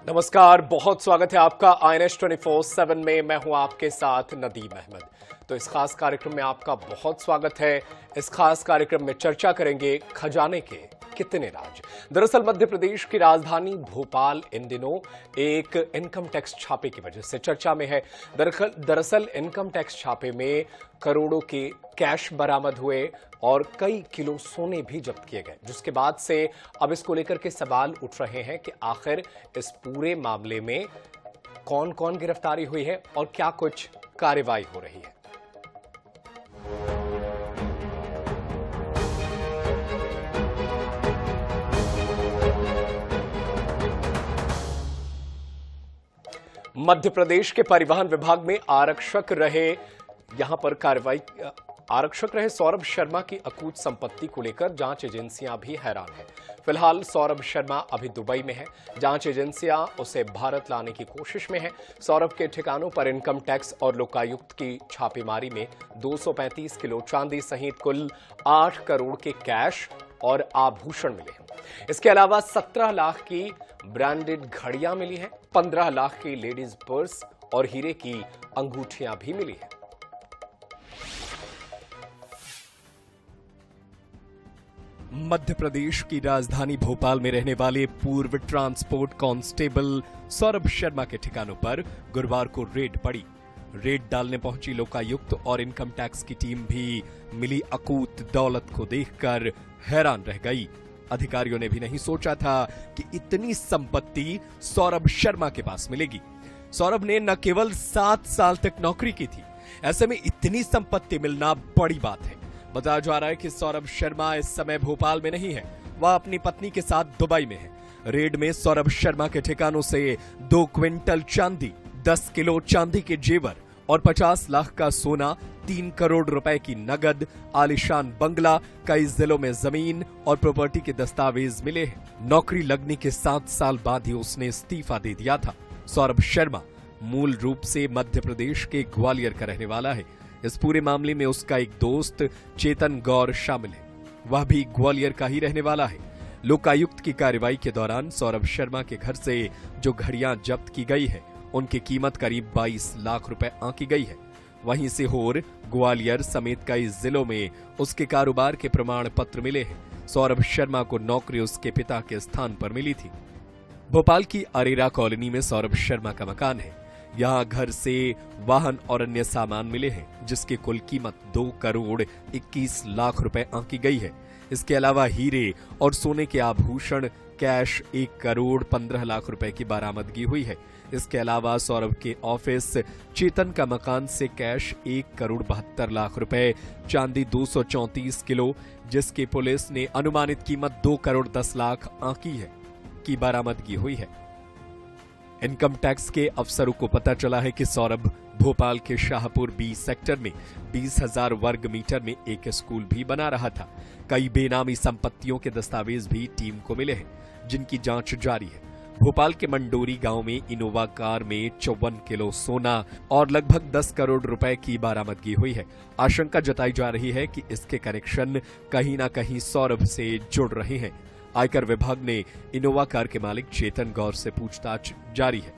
नमस्कार, बहुत स्वागत है आपका INS 24/7 में। मैं हूं आपके साथ नदीम अहमद। तो इस खास कार्यक्रम में आपका बहुत स्वागत है। इस खास कार्यक्रम में चर्चा करेंगे खजाने के कितने राज। दरअसल मध्य प्रदेश की राजधानी भोपाल इन दिनों एक इनकम टैक्स छापे की वजह से चर्चा में है। दरअसल इनकम टैक्स छापे में करोड़ों के कैश बरामद हुए और कई किलो सोने भी जब्त किए गए, जिसके बाद से अब इसको लेकर के सवाल उठ रहे हैं कि आखिर इस पूरे मामले में कौन कौन गिरफ्तारी हुई है और क्या कुछ कार्रवाई हो रही है। मध्य प्रदेश के परिवहन विभाग में आरक्षक रहे सौरभ शर्मा की अकूत संपत्ति को लेकर जांच एजेंसियां भी हैरान हैं। फिलहाल सौरभ शर्मा अभी दुबई में है। जांच एजेंसियां उसे भारत लाने की कोशिश में हैं। सौरभ के ठिकानों पर इनकम टैक्स और लोकायुक्त की छापेमारी में 235 किलो चांदी सहित कुल 8 करोड़ के कैश और आभूषण मिले हैं। इसके अलावा 17 लाख की ब्रांडेड घड़ियां मिली हैं, 15 लाख की लेडीज पर्स और हीरे की अंगूठियां भी मिली हैं। मध्य प्रदेश की राजधानी भोपाल में रहने वाले पूर्व ट्रांसपोर्ट कांस्टेबल सौरभ शर्मा के ठिकानों पर गुरुवार को रेड पड़ी। रेड डालने पहुंची लोकायुक्त और इनकम टैक्स की टीम भी मिली अकूत दौलत को देखकर हैरान रह गई। अधिकारियों ने भी नहीं सोचा था कि इतनी संपत्ति सौरभ शर्मा के पास मिलेगी। सौरभ ने न केवल 7 साल तक नौकरी की थी, ऐसे में इतनी संपत्ति मिलना बड़ी बात है। बताया जा रहा है कि सौरभ शर्मा इस समय भोपाल में नहीं है, वह अपनी पत्नी के साथ दुबई में है। रेड में सौरभ शर्मा के ठिकानों से 2 क्विंटल चांदी, 10 किलो चांदी के जेवर और 50 लाख का सोना, 3 करोड़ रुपए की नगद, आलीशान बंगला, कई जिलों में जमीन और प्रॉपर्टी के दस्तावेज मिले हैं। नौकरी लगने के 7 साल बाद ही उसने इस्तीफा दे दिया था। सौरभ शर्मा मूल रूप से मध्य प्रदेश के ग्वालियर का रहने वाला है। इस पूरे मामले में उसका एक दोस्त चेतन गौर शामिल है, वह भी ग्वालियर का ही रहने वाला है। लोकायुक्त की कार्रवाई के दौरान सौरभ शर्मा के घर से जो घड़ियां जब्त की गई है, उनकी कीमत करीब 22 लाख रुपए आंकी गई है। वहीं सीहोर, ग्वालियर समेत कई जिलों में उसके कारोबार के प्रमाण पत्र मिले हैं। सौरभ शर्मा को नौकरी उसके पिता के स्थान पर मिली थी। भोपाल की अरेरा कॉलोनी में सौरभ शर्मा का मकान है। यहां घर से वाहन और अन्य सामान मिले हैं, जिसकी कुल कीमत 2 करोड़ 21 लाख रुपए आंकी गई है। इसके अलावा हीरे और सोने के आभूषण, कैश 1 करोड़ 15 लाख रुपए की बरामदगी हुई है। इसके अलावा सौरभ के ऑफिस चेतन का मकान से कैश 1 करोड़ 72 लाख रुपए, चांदी 234 किलो, जिसकी पुलिस ने अनुमानित कीमत 2 करोड़ 10 लाख आंकी है, की बरामदगी हुई है। इनकम टैक्स के अफसरों को पता चला है कि सौरभ भोपाल के शाहपुर बी सेक्टर में 20,000 वर्ग मीटर में एक स्कूल भी बना रहा था। कई बेनामी संपत्तियों के दस्तावेज भी टीम को मिले हैं, जिनकी जांच जारी है। भोपाल के मंडोरी गांव में इनोवा कार में 54 किलो सोना और लगभग 10 करोड़ रुपए की बरामदगी हुई है। आशंका जताई जा रही है कि इसके कनेक्शन कहीं न कहीं सौरभ से जुड़ रहे हैं। आयकर विभाग ने इनोवा कार के मालिक चेतन गौर से पूछताछ जारी है।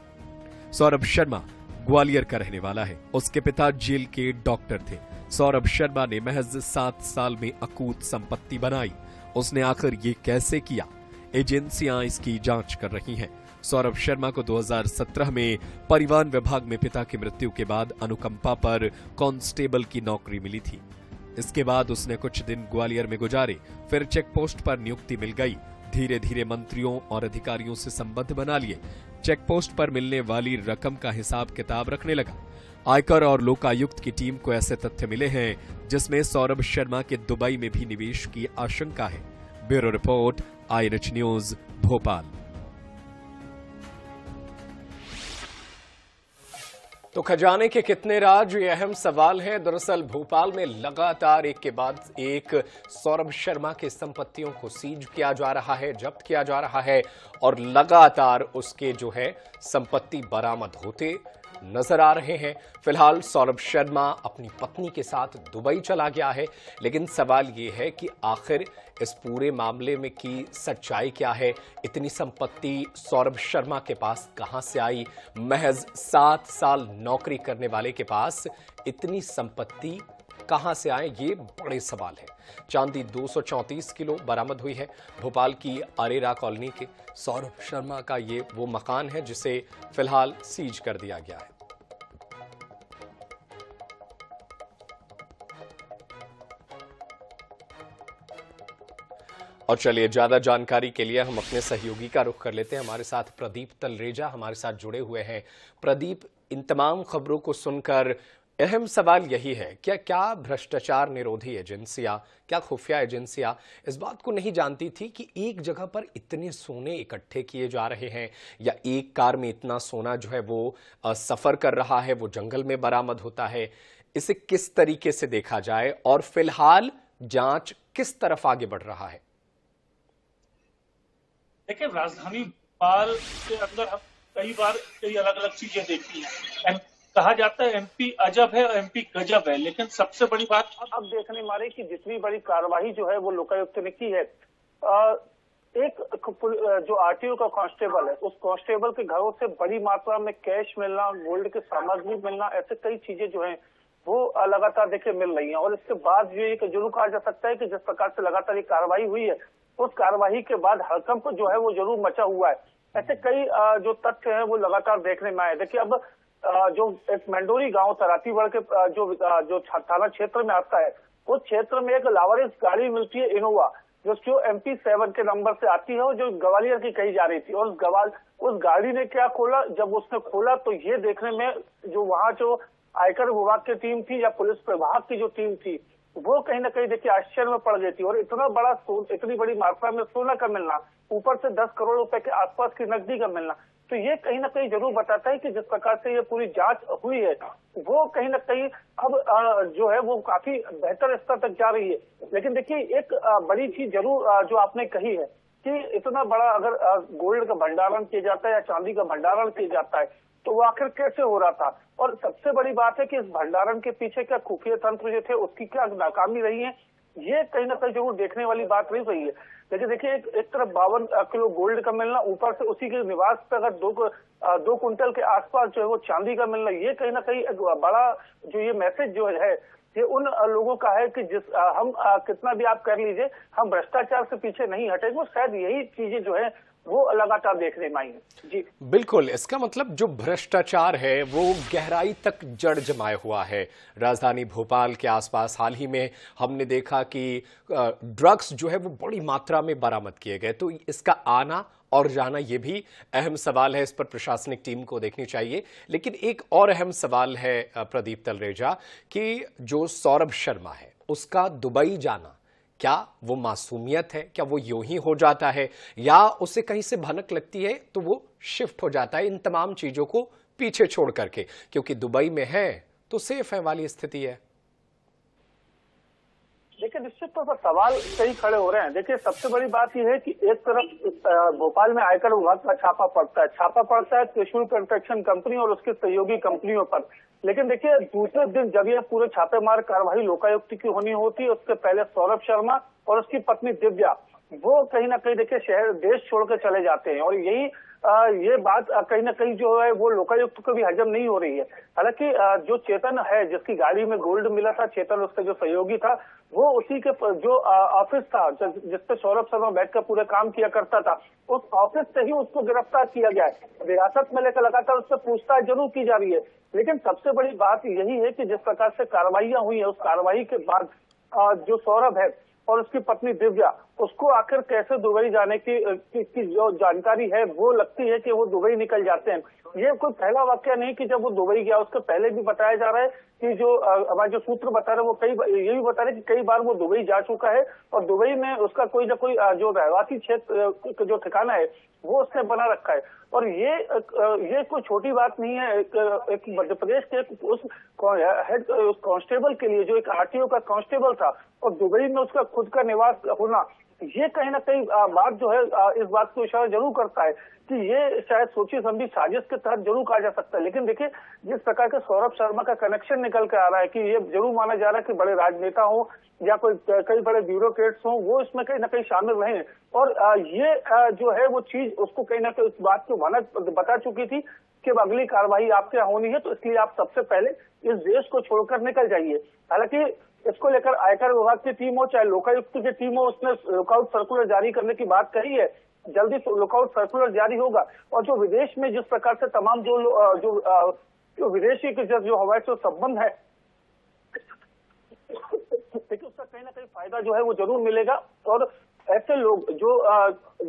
सौरभ शर्मा ग्वालियर का रहने वाला है। उसके पिता जेल के डॉक्टर थे। सौरभ शर्मा ने महज 7 साल में अकूत संपत्ति बनाई। उसने आखिर ये कैसे किया? एजेंसियां इसकी जांच कर रही हैं। सौरभ शर्मा को 2017 में परिवहन विभाग में पिता की मृत्यु के बाद अनुकंपा पर कांस्टेबल की नौकरी मिली थी। इसके बाद उसने कुछ दिन ग्वालियर में गुजारे, फिर चेक पोस्ट पर नियुक्ति मिल गई। धीरे धीरे मंत्रियों और अधिकारियों से संबंध बना लिए। चेक पोस्ट पर मिलने वाली रकम का हिसाब किताब रखने लगा। आयकर और लोकायुक्त की टीम को ऐसे तथ्य मिले हैं जिसमें सौरभ शर्मा के दुबई में भी निवेश की आशंका है। Bureau report, INH news, Bhopal. तो खजाने के कितने राज, ये अहम सवाल है। दरअसल भोपाल में लगातार एक के बाद एक सौरभ शर्मा की संपत्तियों को सीज किया जा रहा है, जब्त किया जा रहा है और लगातार उसके जो है संपत्ति बरामद होते नजर आ रहे हैं। फिलहाल सौरभ शर्मा अपनी पत्नी के साथ दुबई चला गया है, लेकिन सवाल ये है कि आखिर इस पूरे मामले में की सच्चाई क्या है? इतनी संपत्ति सौरभ शर्मा के पास कहां से आई? महज 7 साल नौकरी करने वाले के पास इतनी संपत्ति कहां से आए, ये बड़े सवाल है। चांदी 234 किलो बरामद हुई है। भोपाल की अरेरा कॉलोनी के सौरभ शर्मा का ये वो मकान है जिसे फिलहाल सीज कर दिया गया है। और चलिए, ज्यादा जानकारी के लिए हम अपने सहयोगी का रुख कर लेते हैं। हमारे साथ प्रदीप तलरेजा हमारे साथ जुड़े हुए हैं। प्रदीप, इन तमाम खबरों को सुनकर अहम सवाल यही है, क्या भ्रष्टाचार निरोधी एजेंसियां, क्या खुफिया एजेंसियां इस बात को नहीं जानती थी कि एक जगह पर इतने सोने इकट्ठे किए जा रहे हैं, या एक कार में इतना सोना जो है वो सफर कर रहा है, वो जंगल में बरामद होता है? इसे किस तरीके से देखा जाए और फिलहाल जांच किस तरफ आगे बढ़ रहा है? देखिए, राजधानी भोपाल के अंदर हम कई अलग अलग चीजें देखी हैं। कहा जाता है एमपी अजब है और एमपी गजब है, लेकिन सबसे बड़ी बात अब देखने मारे कि जितनी बड़ी कार्रवाई जो है वो लोकायुक्त ने की है, एक जो आरटीओ का कांस्टेबल है, उस कांस्टेबल के घरों से बड़ी मात्रा में कैश मिलना, गोल्ड की सामग्री मिलना, ऐसे कई चीजें जो है वो लगातार देखिए मिल रही हैं। और इसके बाद ये जरूर कहा जा सकता है कि जिस प्रकार से लगातार ये कार्रवाई हुई है, उस कार्रवाई के बाद हड़कंप जो है वो जरूर मचा हुआ है। ऐसे कई जो तथ्य हैं वो लगातार देखने में आए। देखिए, अब जो एक मंडोरी गांव था रातीगढ़ के जो थाना क्षेत्र में आता है, उस क्षेत्र में एक लावारिस गाड़ी मिलती है इनोवा, जो MP 7 के नंबर से आती है और जो ग्वालियर की कही जा रही थी। और उस गाड़ी ने क्या खोला, जब उसने खोला तो ये देखने में जो वहाँ जो आयकर विभाग की टीम थी या पुलिस विभाग की जो टीम थी, वो कहीं ना कहीं देखिए आश्चर्य में पड़ गई थी। और इतनी बड़ी मात्रा में सोना का मिलना, ऊपर से 10 करोड़ रुपए के आसपास की नकदी का मिलना, तो ये कहीं ना कहीं जरूर बताता है कि जिस प्रकार से ये पूरी जांच हुई है वो कहीं ना कहीं अब जो है वो काफी बेहतर स्तर तक जा रही है। लेकिन देखिए, एक बड़ी चीज जरूर जो आपने कही है कि इतना बड़ा अगर गोल्ड का भंडारण किया जाता है या चांदी का भंडारण किया जाता है, तो वो आखिर कैसे हो रहा था? और सबसे बड़ी बात है कि इस भंडारण के पीछे क्या खुफिया तंत्र जो थे उसकी क्या नाकामी रही है, ये कहीं ना कहीं जरूर देखने वाली बात नहीं रही है। लेकिन देखिए, एक तरफ 52 किलो गोल्ड का मिलना, ऊपर से उसी के निवास पे अगर 2 कुंटल के आसपास जो है वो चांदी का मिलना, ये कहीं ना कहीं एक बड़ा जो ये मैसेज जो है ये उन लोगों का है कि जिस हम कितना भी आप कर लीजिए, हम भ्रष्टाचार से पीछे नहीं हटेंगे। शायद यही चीजें जो है वो लगातार देखने में आई है। जी बिल्कुल, इसका मतलब जो भ्रष्टाचार है वो गहराई तक जड़ जमाए हुआ है। राजधानी भोपाल के आसपास हाल ही में हमने देखा कि ड्रग्स जो है वो बड़ी मात्रा में बरामद किए गए, तो इसका आना और जाना ये भी अहम सवाल है। इस पर प्रशासनिक टीम को देखनी चाहिए। लेकिन एक और अहम सवाल है प्रदीप तलरेजा, कि जो सौरभ शर्मा है उसका दुबई जाना, क्या वो मासूमियत है? क्या वो यूं ही हो जाता है, या उसे कहीं से भनक लगती है तो वो शिफ्ट हो जाता है इन तमाम चीजों को पीछे छोड़ करके, क्योंकि दुबई में है तो सेफ है वाली स्थिति है? देखिए, निश्चित तौर पर सवाल कई खड़े हो रहे हैं। देखिए, सबसे बड़ी बात यह है कि एक तरफ भोपाल में आयकर विभाग का छापा पड़ता है त्रिशूल कंस्ट्रक्शन कंपनी और उसकी सहयोगी कंपनियों पर। लेकिन देखिए, दूसरे दिन जब यह पूरे छापेमार कार्रवाई लोकायुक्त की होनी होती है, उसके पहले सौरभ शर्मा और उसकी पत्नी दिव्या वो कहीं ना कहीं देखिए देश छोड़कर चले जाते हैं। और यही ये बात कहीं ना कहीं जो है वो लोकायुक्त को भी हजम नहीं हो रही है। हालांकि जो चेतन है, जिसकी गाड़ी में गोल्ड मिला था, चेतन उसका जो सहयोगी था, वो उसी के जो ऑफिस था जिसपे सौरभ शर्मा बैठकर पूरे काम किया करता था, उस ऑफिस से ही उसको गिरफ्तार किया गया है। विरासत में लेकर लगातार उससे पूछताछ जरूर की जा रही है। लेकिन सबसे बड़ी बात यही है कि जिस प्रकार से कार्रवाइयां हुई है, उस कार्रवाई के बाद जो सौरभ है और उसकी पत्नी दिव्या, उसको आखिर कैसे दुबई जाने की जो जानकारी है वो लगती है कि वो दुबई निकल जाते हैं। ये कोई पहला वाकया नहीं कि जब वो दुबई गया, उसके पहले भी बताया जा रहा है कि जो हमारे जो सूत्र बता रहे हैं वो ये भी बता रहे हैं कि कई बार वो दुबई जा चुका है और दुबई में उसका कोई ना कोई जो रहवासी क्षेत्र जो ठिकाना है वो उसने बना रखा है। और ये कोई छोटी बात नहीं है। एक मध्य प्रदेश के उस हेड कांस्टेबल के लिए, जो एक आरटीओ का कांस्टेबल था, और दुबई में उसका खुद का निवास होना, ये कहीं ना कहीं बात जो है इस बात को इशारा जरूर करता है कि ये शायद सोची समझी साजिश के तहत जरूर कहा जा सकता है। लेकिन देखिए, जिस प्रकार के सौरभ शर्मा का कनेक्शन निकल के आ रहा है कि ये जरूर माना जा रहा है कि बड़े राजनेता हो या कोई कई बड़े ब्यूरोक्रेट्स हो, वो इसमें कहीं ना कहीं शामिल रहे। और ये जो है वो चीज उसको कहीं ना कहीं इस बात को भनक बता चुकी थी कि अब अगली कार्रवाई आपके यहाँ होनी है, तो इसलिए आप सबसे पहले इस देश को छोड़कर निकल जाइए। हालांकि इसको लेकर आयकर विभाग की टीम हो चाहे लोकायुक्त की टीम हो, उसने लुकआउट सर्कुलर जारी करने की बात कही है। जल्दी लुकआउट सर्कुलर जारी होगा। और जो विदेश में जिस प्रकार से तमाम जो विदेशी के जो हवाई से संबंध है, देखिए उसका कहीं ना कहीं फायदा जो है वो जरूर मिलेगा। और ऐसे लोग जो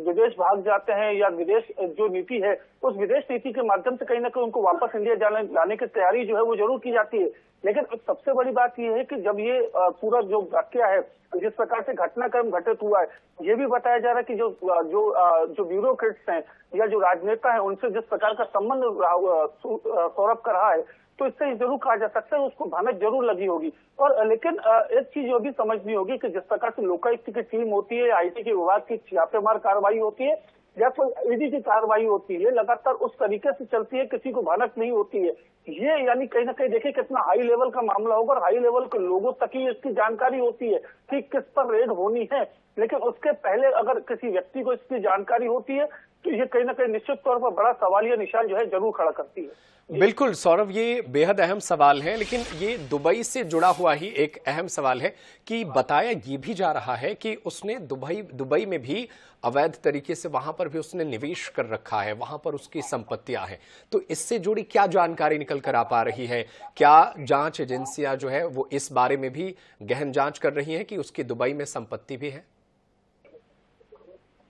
विदेश भाग जाते हैं या विदेश जो नीति है, उस विदेश नीति के माध्यम से कहीं ना कहीं उनको वापस इंडिया लाने की तैयारी जो है वो जरूर की जाती है। लेकिन अब सबसे बड़ी बात यह है कि जब ये पूरा जो वाकया है, जिस प्रकार से घटनाक्रम घटित हुआ है, ये भी बताया जा रहा है कि जो ब्यूरोक्रेट्स हैं या जो राजनेता हैं, उनसे जिस प्रकार का संबंध सौरभ का रहा है, तो इससे जरूर कहा जा सकता है उसको भनक जरूर लगी होगी। और लेकिन एक चीज ये भी समझनी होगी कि जिस प्रकार से लोकायुक्त की टीम होती है, आईटी के विभाग की छापेमार कार्रवाई होती है या कोई ईडी की कार्रवाई होती है, लगातार उस तरीके से चलती है, किसी को भनक नहीं होती है। ये यानी कहीं ना कहीं देखिए कितना हाई लेवल का मामला होगा और हाई लेवल के लोगों तक ही इसकी जानकारी होती है कि किस पर रेड होनी है। लेकिन उसके पहले अगर किसी व्यक्ति को इसकी जानकारी होती है तो ये कहीं ना कहीं निश्चित तौर पर बड़ा सवालिया निशान जो है जरूर खड़ा करती है। बिल्कुल सौरभ, ये बेहद अहम सवाल है, लेकिन ये दुबई से जुड़ा हुआ ही एक अहम सवाल है कि बताया ये भी जा रहा है कि उसने दुबई में भी अवैध तरीके से वहां पर भी उसने निवेश कर रखा है, वहां पर उसकी संपत्तियां हैं। तो इससे जुड़ी क्या जानकारी निकल कर आ पा रही है? क्या जांच एजेंसियां जो है वो इस बारे में भी गहन जांच कर रही हैं कि उसकी दुबई में संपत्ति भी है?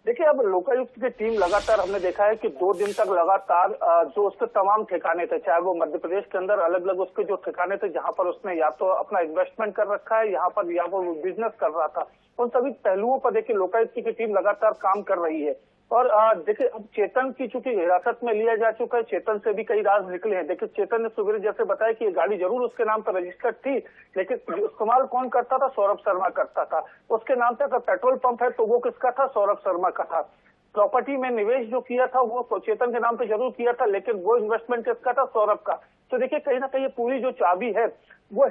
देखिए, अब लोकायुक्त की टीम लगातार हमने देखा है कि 2 दिन तक लगातार जो उसके तमाम ठिकाने थे, चाहे वो मध्य प्रदेश के अंदर अलग अलग उसके जो ठिकाने थे जहां पर उसने या तो अपना इन्वेस्टमेंट कर रखा है, यहाँ पर या वो बिजनेस कर रहा था, उन सभी पहलुओं पर देखिए लोकायुक्त की टीम लगातार काम कर रही है। और देखिए, अब चेतन की चूंकि हिरासत में लिया जा चुका है, चेतन से भी कई राज निकले हैं। देखिए, चेतन ने सवेरे जैसे बताया कि ये गाड़ी जरूर उसके नाम पर रजिस्टर्ड थी, लेकिन इस्तेमाल कौन करता था? सौरभ शर्मा करता था। उसके नाम पे अगर पेट्रोल पंप है तो वो किसका था? सौरभ शर्मा का था। प्रॉपर्टी में निवेश जो किया था वो चेतन के नाम पे जरूर किया था, लेकिन वो इन्वेस्टमेंट किसका था? सौरभ का। तो देखिए, कहीं ना कहीं ये पूरी जो चाबी है वो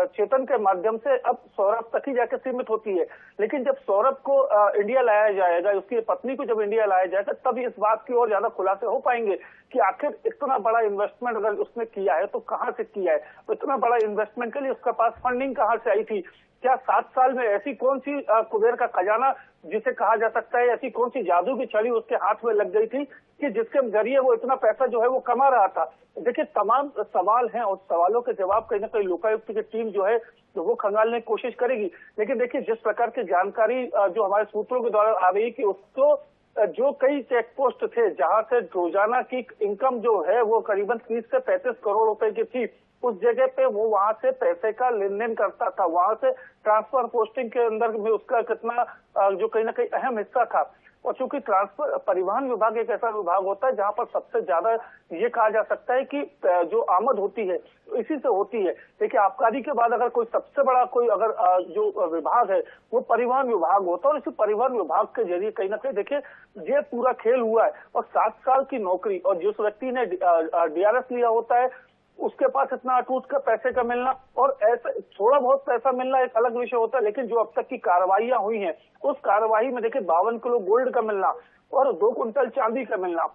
चेतन के माध्यम से अब सौरभ तक ही जाकर सीमित होती है। लेकिन जब सौरभ को इंडिया लाया जाएगा, उसकी पत्नी को जब इंडिया लाया जाएगा, तब इस बात की और ज्यादा खुलासे हो पाएंगे कि आखिर इतना बड़ा इन्वेस्टमेंट अगर उसने किया है तो कहाँ से किया है, तो इतना बड़ा इन्वेस्टमेंट के लिए उसके पास फंडिंग कहाँ से आई थी। क्या 7 साल में ऐसी कौन सी कुबेर का खजाना जिसे कहा जा सकता है, ऐसी कौन सी जादू की छड़ी उसके हाथ में लग गई थी कि जिसके जरिए वो इतना पैसा जो है वो कमा रहा था। देखिए, तमाम सवाल हैं और सवालों के जवाब कहीं ना कहीं लोकायुक्त की टीम जो है तो वो खंगालने की कोशिश करेगी। लेकिन देखिए, जिस प्रकार की जानकारी जो हमारे सूत्रों के द्वारा आ रही है कि उसको जो कई चेक पोस्ट थे जहां से रोजाना की इनकम जो है वो करीबन 30 से 35 करोड़ रुपए की थी, उस जगह पे वो वहां से पैसे का लेन देन करता था। वहां से ट्रांसफर पोस्टिंग के अंदर में उसका कितना जो कहीं ना कहीं अहम हिस्सा था। और चूंकि ट्रांसफर परिवहन विभाग एक ऐसा विभाग होता है जहां पर सबसे ज्यादा ये कहा जा सकता है कि जो आमद होती है इसी से होती है। देखिए, आबकारी के बाद अगर कोई सबसे बड़ा कोई अगर जो विभाग है वो परिवहन विभाग होता है और इसी परिवहन विभाग के जरिए कहीं ना कहीं देखिए ये पूरा खेल हुआ है। और 7 साल की नौकरी और जिस व्यक्ति ने DRS लिया होता है उसके पास इतना अटूट का पैसे का मिलना और ऐसा थोड़ा बहुत पैसा मिलना एक अलग विषय होता है, लेकिन जो अब तक की कार्रवाइयां हुई हैं उस कार्रवाई में देखिए 52 किलो गोल्ड का मिलना और 2 कुंटल चांदी का मिलना।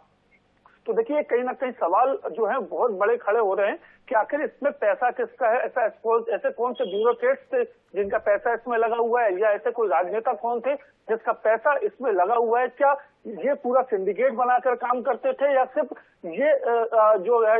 तो देखिए, कहीं ना कहीं सवाल जो है बहुत बड़े खड़े हो रहे हैं कि आखिर इसमें पैसा किसका है। ऐसे कौन से ब्यूरोक्रेट्स थे जिनका पैसा इसमें लगा हुआ है, या ऐसे कोई राजनेता कौन थे जिसका पैसा इसमें लगा हुआ है? क्या ये पूरा सिंडिकेट बनाकर काम करते थे या सिर्फ ये जो है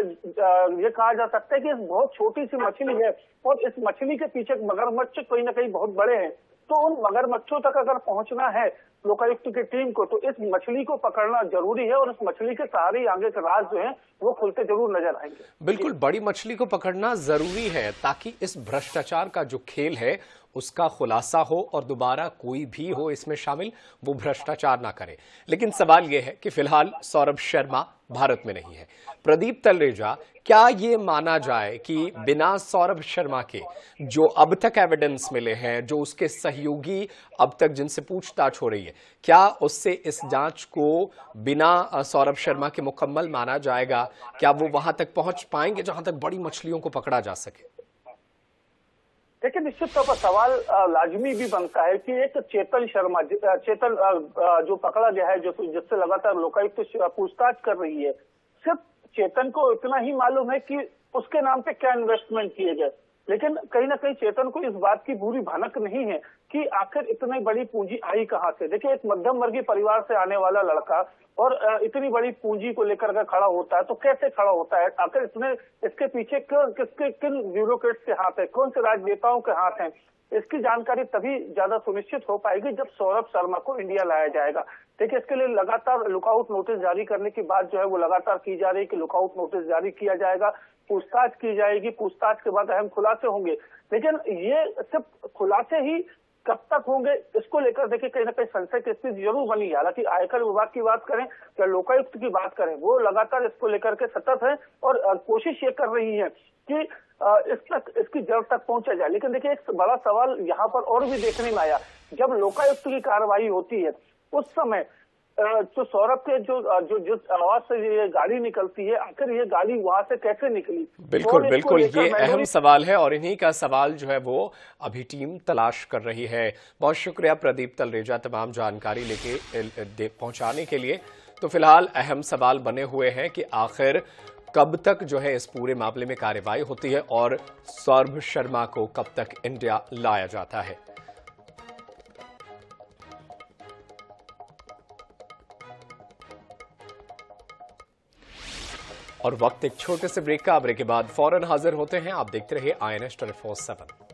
ये कहा जा सकता है कि इस बहुत छोटी सी मछली है और इस मछली के पीछे मगरमच्छ कहीं ना कहीं बहुत बड़े हैं। तो उन मगरमच्छों तक अगर पहुंचना है लोकायुक्त की टीम को, तो इस मछली को पकड़ना जरूरी है और इस मछली के सहारे ही आगे के राज जो है वो खुलते जरूर नजर आएंगे। बिल्कुल, बड़ी मछली को पकड़ना जरूरी है ताकि इस भ्रष्टाचार का जो खेल है उसका खुलासा हो और दोबारा कोई भी हो इसमें शामिल वो भ्रष्टाचार ना करे। लेकिन सवाल यह है कि फिलहाल सौरभ शर्मा भारत में नहीं है। प्रदीप तलरेजा, क्या ये माना जाए कि बिना सौरभ शर्मा के जो अब तक एविडेंस मिले हैं, जो उसके सहयोगी अब तक जिनसे पूछताछ हो रही है, क्या उससे इस जांच को बिना सौरभ शर्मा के मुकम्मल माना जाएगा? क्या वो वहां तक पहुंच पाएंगे जहां तक बड़ी मछलियों को पकड़ा जा सके? देखिए, निश्चित तौर पर सवाल लाजमी भी बनता है कि एक चेतन शर्मा, चेतन जो पकड़ा गया है, जो जिससे लगातार लोकायुक्त पूछताछ कर रही है, सिर्फ चेतन को इतना ही मालूम है कि उसके नाम पे क्या इन्वेस्टमेंट किए गए, लेकिन कहीं ना कहीं चेतन को इस बात की पूरी भनक नहीं है कि आखिर इतनी बड़ी पूंजी आई कहां से। देखिए, एक मध्यम वर्गीय परिवार से आने वाला लड़का और इतनी बड़ी पूंजी को लेकर अगर खड़ा होता है तो कैसे खड़ा होता है, आखिर इसके पीछे किन ब्यूरोक्रेट्स के हाथ है, कौन से राजनेताओं के हाथ हैं, इसकी जानकारी तभी ज्यादा सुनिश्चित हो पाएगी जब सौरभ शर्मा को इंडिया लाया जाएगा। देखिए, इसके लिए लगातार लुकआउट नोटिस जारी करने की बात जो है वो लगातार की जा रही है कि लुकआउट नोटिस जारी किया जाएगा, पूछताछ की जाएगी, पूछताछ के बाद अहम खुलासे होंगे। लेकिन ये सिर्फ खुलासे ही कब तक होंगे, इसको लेकर देखिए कहीं ना कहीं संशय की स्थिति जरूर बनी है। हालांकि आयकर विभाग की बात करें या लोकायुक्त की बात करें, वो लगातार इसको लेकर के सतत है और कोशिश ये कर रही है कि इसकी जड़ तक पहुंचा जाए। लेकिन देखिए, एक बड़ा सवाल यहाँ पर और भी देखने में आया, जब लोकायुक्त की कार्रवाई होती है उस समय जो सौरभ के जिस आवाज से ये गाड़ी निकलती है, आखिर ये गाड़ी वहां से कैसे निकली? बिल्कुल बिल्कुल, ये अहम सवाल है और इन्हीं का सवाल जो है वो अभी टीम तलाश कर रही है। बहुत शुक्रिया प्रदीप तलरेजा तमाम जानकारी लेके पहुंचाने के लिए। तो फिलहाल अहम सवाल बने हुए हैं कि आखिर कब तक जो है इस पूरे मामले में कार्रवाई होती है और सौरभ शर्मा को कब तक इंडिया लाया जाता है। और वक्त एक छोटे से ब्रेक का, ब्रेक के बाद फौरन हाजिर होते हैं। आप देखते रहिए INS 24/7।